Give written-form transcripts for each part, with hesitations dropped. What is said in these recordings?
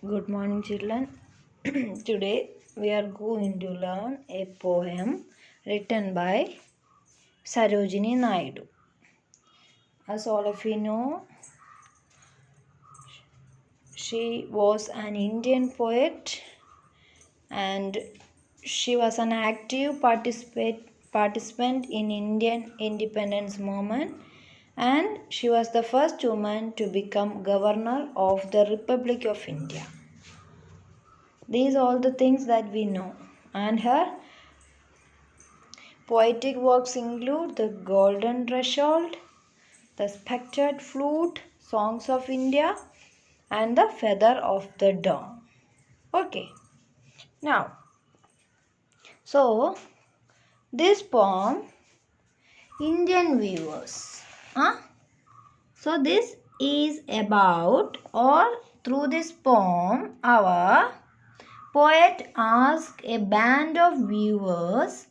Good morning, children. Today we are going to learn a poem written by Sarojini Naidu. As all of you know, she was an Indian poet and she was an active participant in Indian independence movement, and she was the first woman to become governor of the Republic of India. These are all the things that we know. And her poetic works include The Golden Threshold, The Spectred Flute, Songs of India, and The Feather of the Dawn. Okay, now, so this poem, Indian viewers. So this is about, or through this poem, our poet asks a band of viewers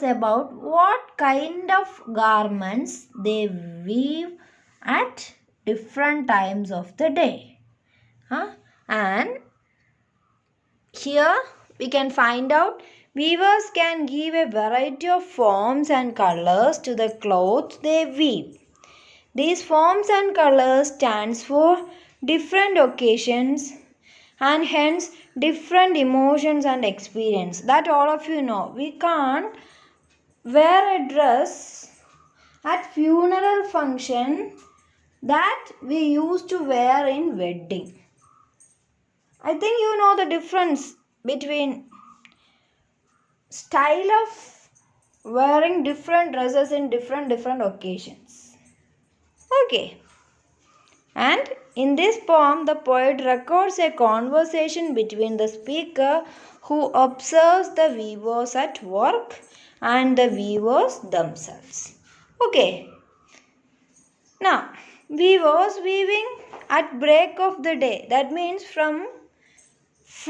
about what kind of garments they weave at different times of the day. And here we can find out weavers can give a variety of forms and colors to the clothes they weave. These forms and colors stands for different occasions and hence different emotions and experience. That all of you know. We can't wear a dress at funeral function that we used to wear in wedding. I think you know the difference between style of wearing different dresses in different occasions. Okay. And in this poem, the poet records a conversation between the speaker who observes the weavers at work and the weavers themselves. Okay. Now, weavers weaving at break of the day. That means from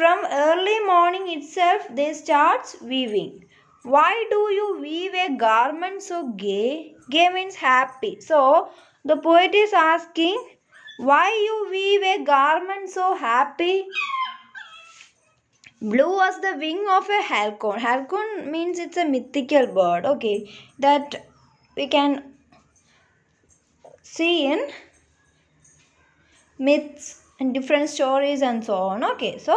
early morning itself they start weaving. Why do you weave a garment so gay? Gay means happy. So, the poet is asking, why you weave a garment so happy? Blue was the wing of a halcyon. Halcyon means it's a mythical bird. Okay, that we can see in myths and different stories and so on. Okay, so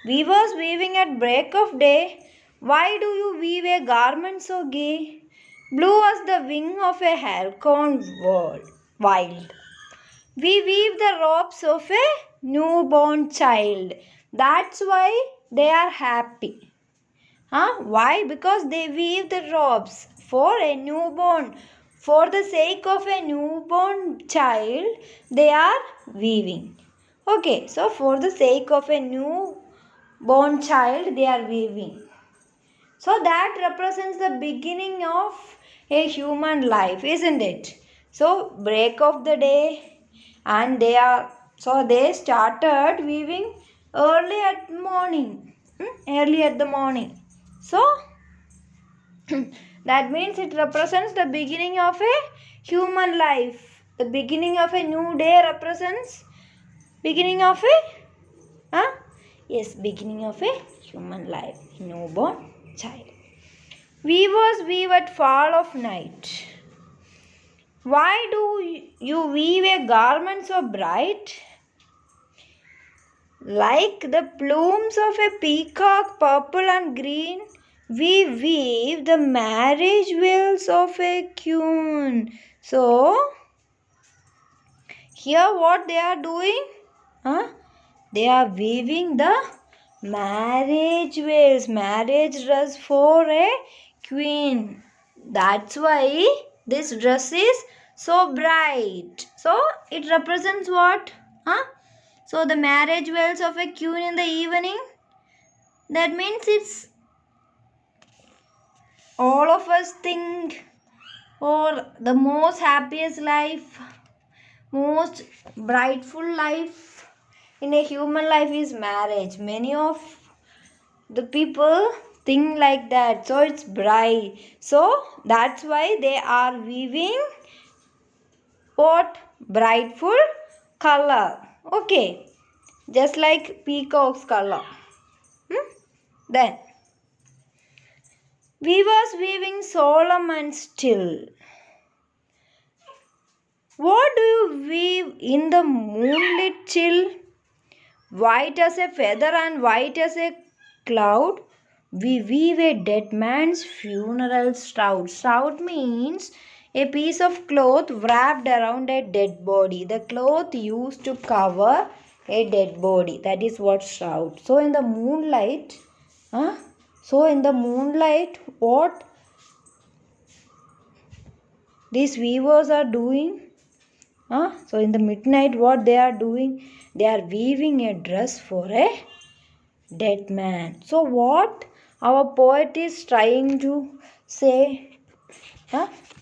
weavers weaving at break of day. Why do you weave a garment so gay? Blue was the wing of a halcyon wild. We weave the robes of a newborn child. That's why they are happy. Why? Because they weave the robes for a newborn. For the sake of a newborn child, they are weaving. Okay, so for the sake of a newborn child, they are weaving. So that represents the beginning of a human life, isn't it? So break of the day, and they started weaving early at morning. Early at the morning. So that means it represents the beginning of a human life. The beginning of a new day represents beginning of a beginning of a human life, newborn child. Weavers weave at fall of night. Why do you weave a garment so bright? Like the plumes of a peacock, purple and green, we weave the marriage veils of a queen. So, here what they are doing? They are weaving the marriage veils, marriage dress for a queen. That's why this dress is so bright. So, it represents what? So, the marriage veils of a queen in the evening. That means it's all of us think, or the most happiest life, most brightful life in a human life is marriage. Many of the people think like that. So it's bright. So that's why they are weaving what? Brightful color. Okay. just like peacock's color. Then weavers weaving solemn and still. What do you weave in the moonlit chill? White as a feather and white as a cloud, we weave a dead man's funeral shroud. Shroud means a piece of cloth wrapped around a dead body. The cloth used to cover a dead body. That is what shroud. So in the moonlight, what these weavers are doing? So in the midnight, what they are doing? They are weaving a dress for a dead man. So what our poet is trying to say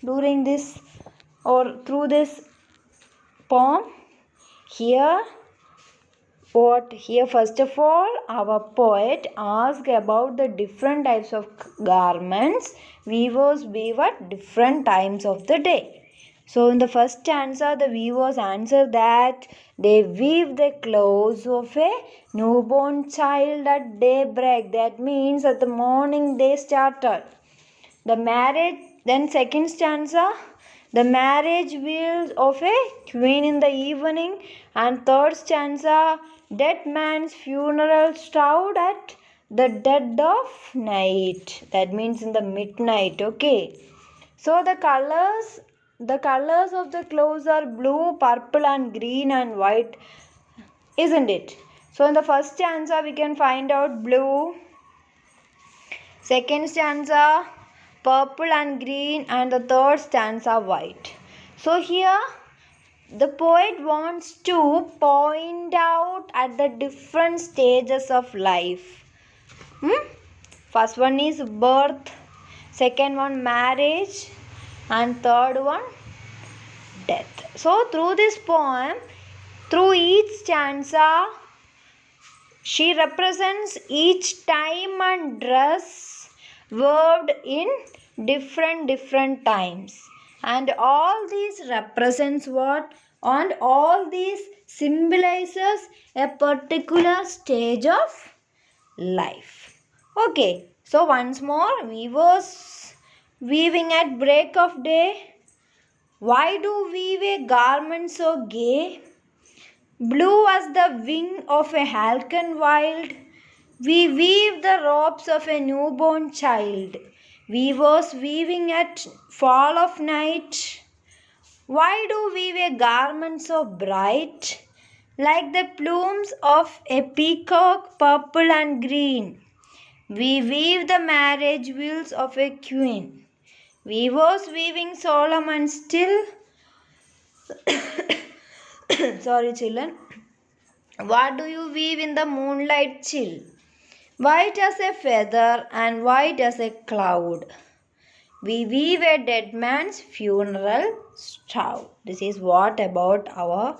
during this or through this poem? Here first of all our poet asks about the different types of garments weavers weave at different times of the day. So in the first stanza, the weavers answer that they weave the clothes of a newborn child at daybreak. That means at the morning they started. The marriage, then second stanza, the marriage wheels of a queen in the evening, and third stanza, dead man's funeral shroud at the dead of night. That means in the midnight. Okay. So the colors of the clothes are blue, purple, and green and white, isn't it? So in the first stanza we can find out blue, second stanza purple and green, and the third stanza white. So here the poet wants to point out at the different stages of life. First one is birth, second one marriage, and third one death. So through this poem, through each stanza, she represents each time and dress worn in different times, and all these represents what, and all these symbolizes a particular stage of life. Okay, so once more, weavers weaving at break of day. Why do weave a garment so gay? Blue as the wing of a halcyon wild, we weave the robes of a newborn child. Weavers weaving at fall of night. Why do we weave a garment so bright? Like the plumes of a peacock, purple and green. We weave the marriage wheels of a queen. Weavers weaving solemn and still. Sorry, children. What do you weave in the moonlight chill? White as a feather and white as a cloud. We weave a dead man's funeral shroud. This is what about our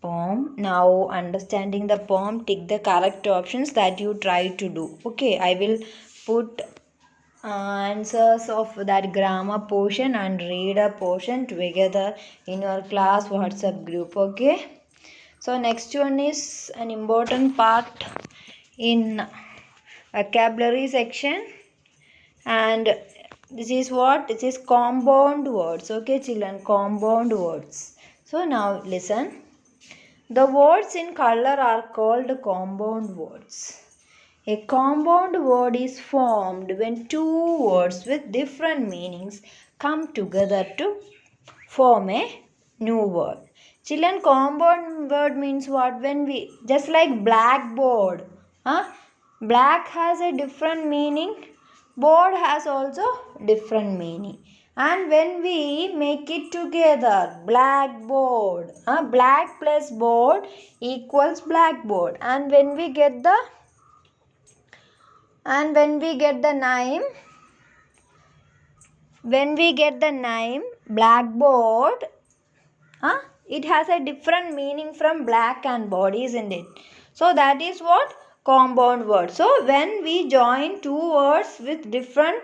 poem. Now, understanding the poem, tick the correct options that you try to do. Okay, I will put answers of that grammar portion and reader portion together in your class WhatsApp group. Okay. So next one is an important part in vocabulary section, and this is what? This is compound words. Okay, children, compound words. So now listen. The words in color are called compound words. A compound word is formed when two words with different meanings come together to form a new word. Children, compound word means what? When we, just like blackboard, black has a different meaning, board has also different meaning, and when we make it together, blackboard, black plus board equals blackboard, and when we get the name blackboard, it has a different meaning from black and board, isn't it? So that is what? Compound word. So when we join two words with different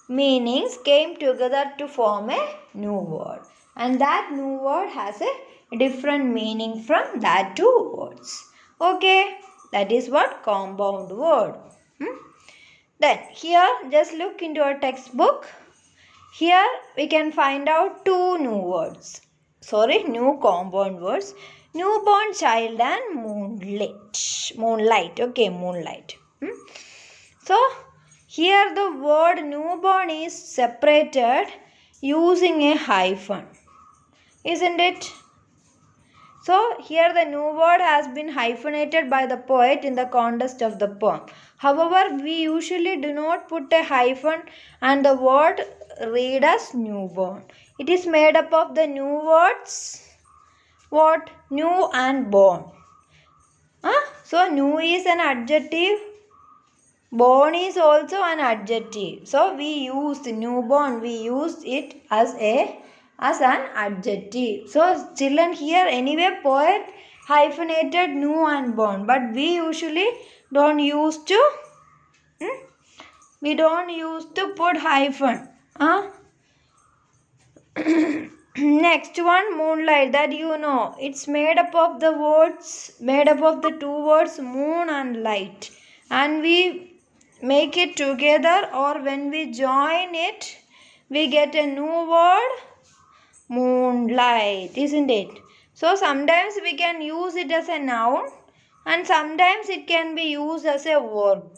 meanings came together to form a new word, and that new word has a different meaning from that two words. Okay, that is what compound word. Then here just look into our textbook. Here we can find out two new compound words. Newborn child and moonlight. Moonlight. Okay, moonlight. So here the word newborn is separated using a hyphen. Isn't it? So here the new word has been hyphenated by the poet in the context of the poem. However, we usually do not put a hyphen and the word read as newborn. It is made up of the new words, what? New and born. So new is an adjective, born is also an adjective. So we used newborn, we used it as an adjective. So children, here anyway poet hyphenated new and born, but we usually don't use to put hyphen. Next one, moonlight, that you know. It's made up of the two words moon and light. And we make it together, or when we join it, we get a new word, moonlight, isn't it? So sometimes we can use it as a noun and sometimes it can be used as a verb.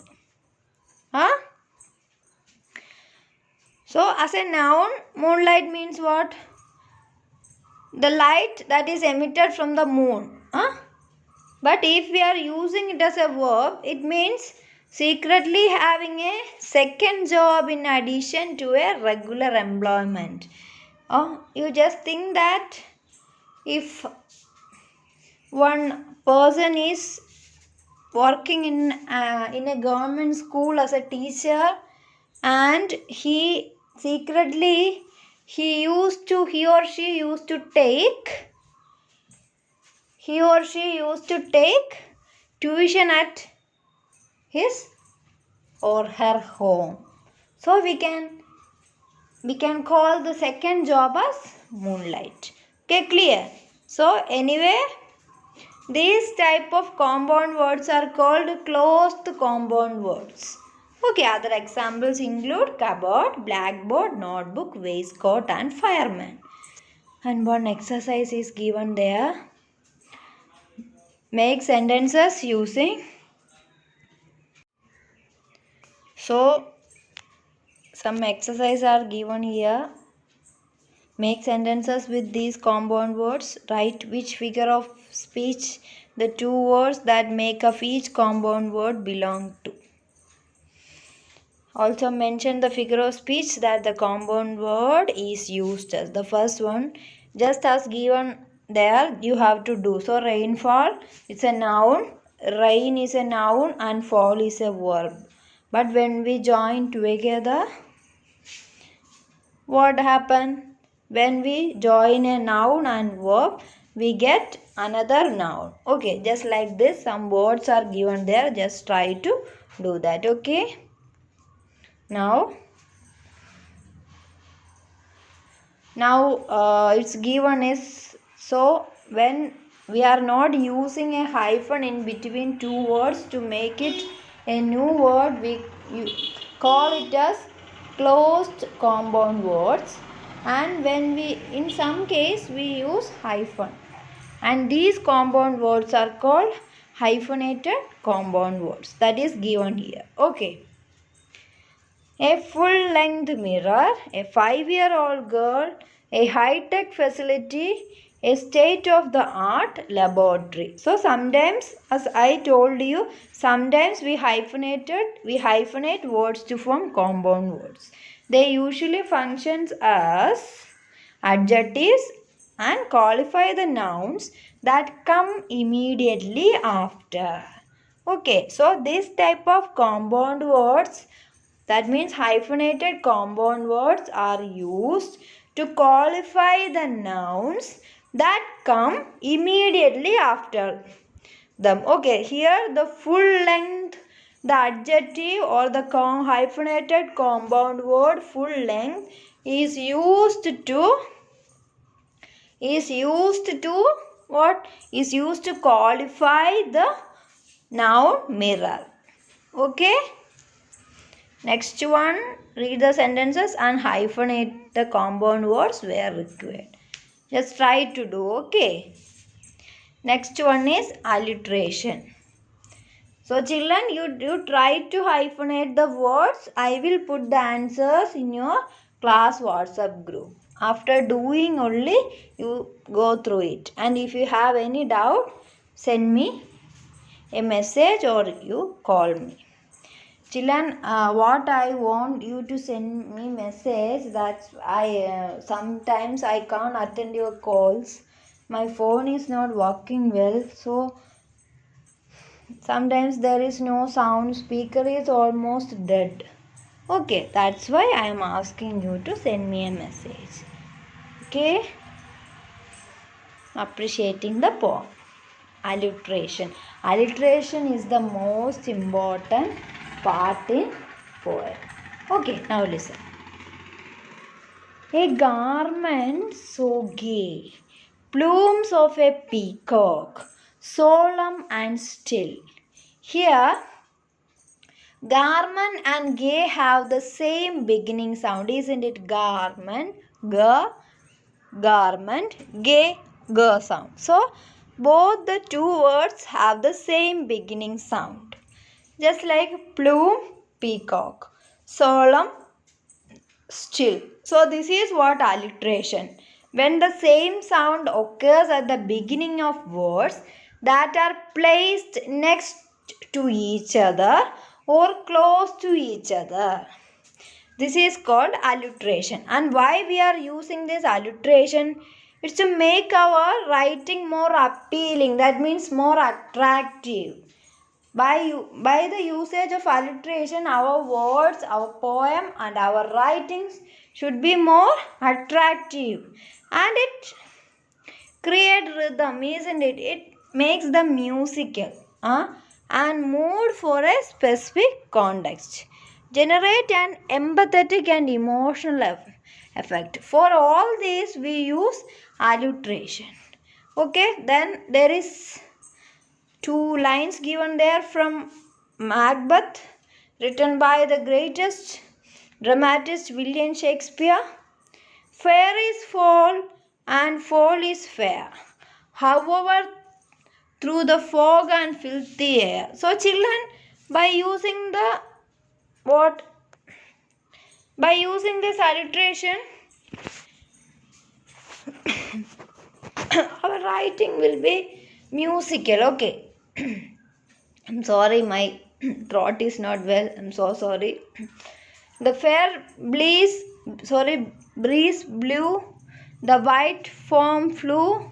So as a noun, moonlight means what? The light that is emitted from the moon. But if we are using it as a verb, it means secretly having a second job in addition to a regular employment. You just think that if one person is working in a government school as a teacher and he or she used to take tuition at his or her home. So we can call the second job as moonlight. Okay, clear? So anyway, these type of compound words are called closed compound words. Okay, other examples include cupboard, blackboard, notebook, waistcoat and fireman. And one exercise is given there. Make sentences using. So some exercise are given here. Make sentences with these compound words. Write which figure of speech the two words that make up each compound word belong to. Also mention the figure of speech that the compound word is used as. The first one, just as given there, you have to do. So rainfall, it's a noun. Rain is a noun and fall is a verb. But when we join together, what happens? When we join a noun and verb, we get another noun. Okay, just like this, some words are given there. Just try to do that. Okay. Now it's given is, so when we are not using a hyphen in between two words to make it a new word, we call it as closed compound words, and when in some case we use hyphen, and these compound words are called hyphenated compound words. That is given here. Okay. A full-length mirror, a 5-year-old girl, a high-tech facility, a state-of-the-art laboratory. So sometimes, as I told you, sometimes we hyphenate words to form compound words. They usually function as adjectives and qualify the nouns that come immediately after. Okay, so this type of compound words, that means hyphenated compound words, are used to qualify the nouns that come immediately after them. Okay, here the full length, the adjective or the hyphenated compound word full length is used to what? Is used to qualify the Noun mirror. Okay. Next one, read the sentences and hyphenate the compound words where required. Just try to do. Okay. Next one is alliteration. So children, you try to hyphenate the words. I will put the answers in your class WhatsApp group. After doing only, you go through it. And if you have any doubt, send me a message or you call me. Children, what I want you to send me message, that's sometimes I can't attend your calls. My phone is not working well, so sometimes there is no sound, speaker is almost dead. Okay, that's why I am asking you to send me a message. Okay, appreciating the poem. Alliteration. Alliteration is the most important part in poem. Okay, now listen. A garment so gay, plumes of a peacock, solemn and still. Here, garment and gay have the same beginning sound, isn't it? Garment, garment, gay, sound. So, both the two words have the same beginning sound. Just like plume, peacock, solemn, still. So this is what alliteration. When the same sound occurs at the beginning of words that are placed next to each other or close to each other. This is called alliteration. And why we are using this alliteration? It's to make our writing more appealing. That means more attractive. By the usage of alliteration, our words, our poem and our writings should be more attractive. And it creates rhythm, isn't it? It makes them musical and mood for a specific context. Generate an empathetic and emotional effect. For all these, we use alliteration. Okay, then there is two lines given there from Macbeth, written by the greatest dramatist William Shakespeare. Fair is fall and fall is fair, however, through the fog and filthy air. So children, by using the what? By using this alliteration, our writing will be musical. Okay. I'm sorry, my throat is not well. I'm so sorry. The fair breeze blew, the white foam flew,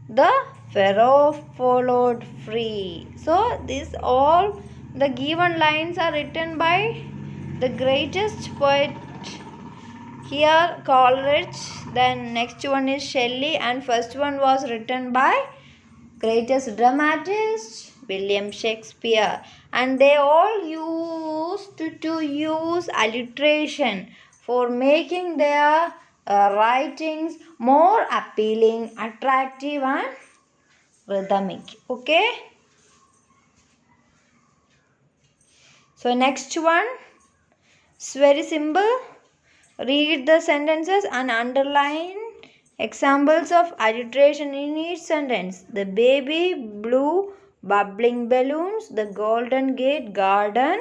the pharaoh followed free. So, this all the given lines are written by the greatest poet here, Coleridge. Then next one is Shelley, and first one was written by greatest dramatist William Shakespeare, and they all used to use alliteration for making their writings more appealing, attractive and rhythmic. Okay, so next one, it's very simple. Read the sentences and underline examples of alliteration in each sentence. The baby blue bubbling balloons, the golden gate garden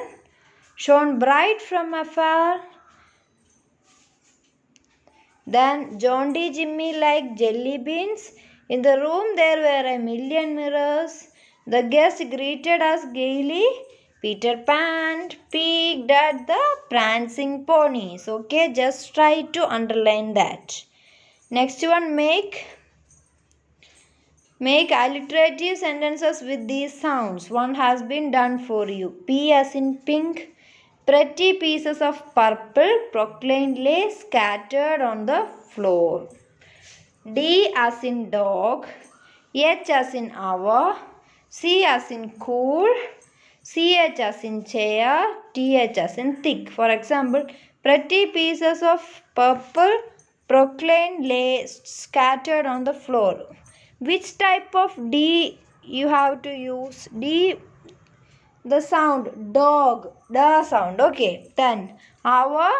shone bright from afar. Then John D. Jimmy like jelly beans. In the room there were a million mirrors. The guests greeted us gaily. Peter Pan peeked at the prancing ponies. Okay, just try to underline that. Next one, make alliterative sentences with these sounds. One has been done for you. P as in pink. Pretty pieces of purple proclaimed lay scattered on the floor. D as in dog. H as in hour. C as in cool. CH as in chair. TH as in thick. For example, pretty pieces of purple proclaimed lay scattered on the floor. Which type of D you have to use? D the sound dog, the sound. Okay, then hour,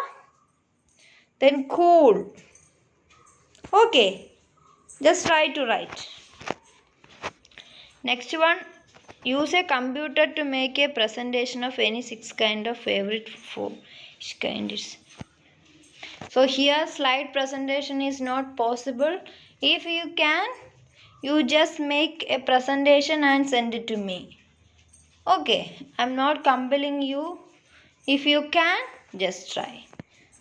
then cool. Okay, just try to write. Next one, use a computer to make a presentation of any 6 kind of favorite food. Which kind is? So here slide presentation is not possible. If you can, you just make a presentation and send it to me. Okay, I'm not compelling you. If you can, just try.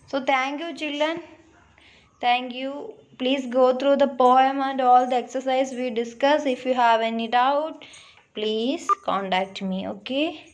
So thank you children. Thank you. Please go through the poem and all the exercise we discuss. If you have any doubt, please contact me. Okay.